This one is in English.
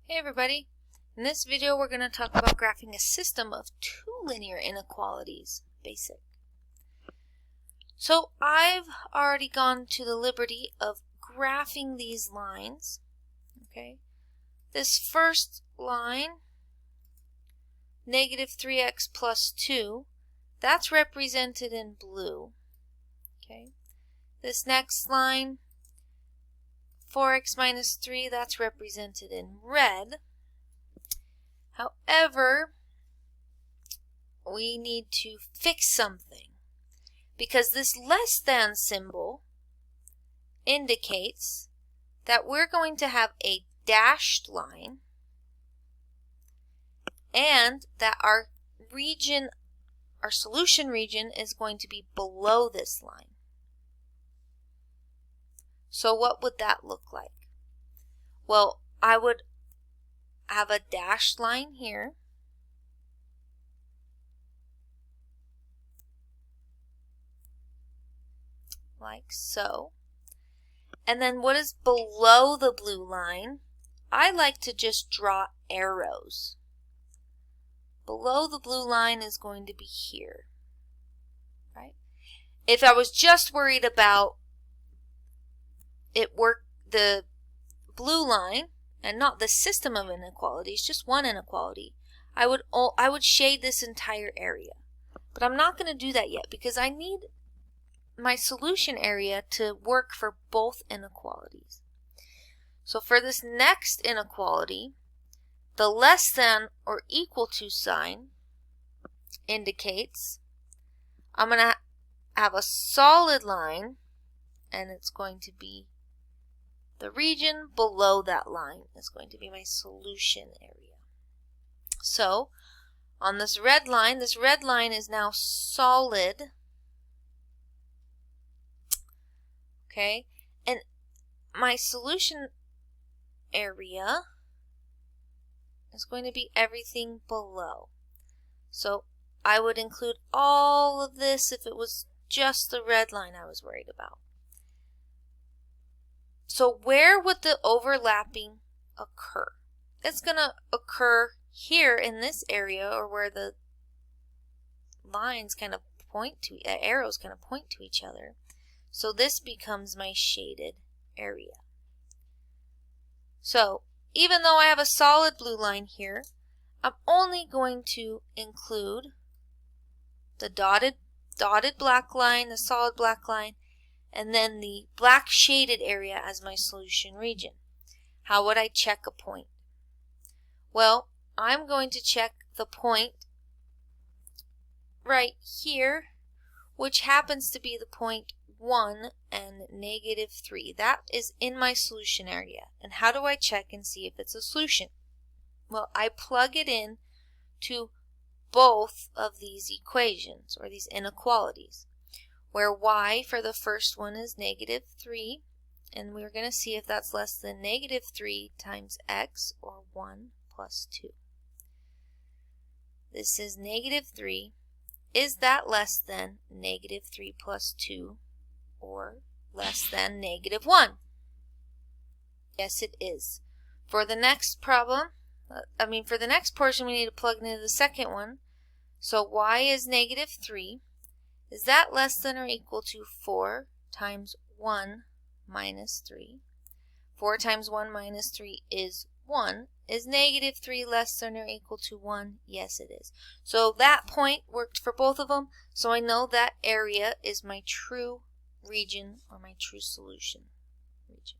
Hey everybody! In this video we're going to talk about graphing a system of two linear inequalities, basic. So I've already gone to the liberty of graphing these lines. Okay, this first line, negative 3x plus 2, that's represented in blue. Okay, this next line, 4x minus 3, that's represented in red. However, we need to fix something because this less than symbol indicates that we're going to have a dashed line and that our region, our solution region, is going to be below this line. So what would that look like? Well, I would have a dashed line here, like so. And then what is below the blue line? I like to just draw arrows. Below the blue line is going to be here, right? If I was just worried about the blue line and not the system of inequalities, just one inequality, I would shade this entire area. But I'm not going to do that yet because I need my solution area to work for both inequalities. So for this next inequality, the less than or equal to sign indicates I'm going to have a solid line, and it's going to be the region below that line is going to be my solution area. So on this red line is now solid. Okay, and my solution area is going to be everything below. So I would include all of this if it was just the red line I was worried about. So where would the overlapping occur? It's going to occur here in this area, or where the lines kind of point to, arrows kind of point to each other. So this becomes my shaded area. So even though I have a solid blue line here, I'm only going to include the dotted black line, the solid black line, and then the black shaded area as my solution region. How would I check a point? Well, I'm going to check the point right here, which happens to be the point 1 and negative 3. That is in my solution area. And how do I check and see if it's a solution? Well, I plug it in to both of these equations, or these inequalities, where y for the first one is negative 3, and we're going to see if that's less than negative 3 times x, or 1 plus 2. This is negative 3. Is that less than negative 3 plus 2, or less than negative 1? Yes, it is. For the next problem, for the next portion, we need to plug into the second one. So y is negative 3. Is that less than or equal to 4 times 1 minus 3? 4 times 1 minus 3 is 1. Is negative 3 less than or equal to 1? Yes, it is. So that point worked for both of them. So I know that area is my true region, or my true solution region.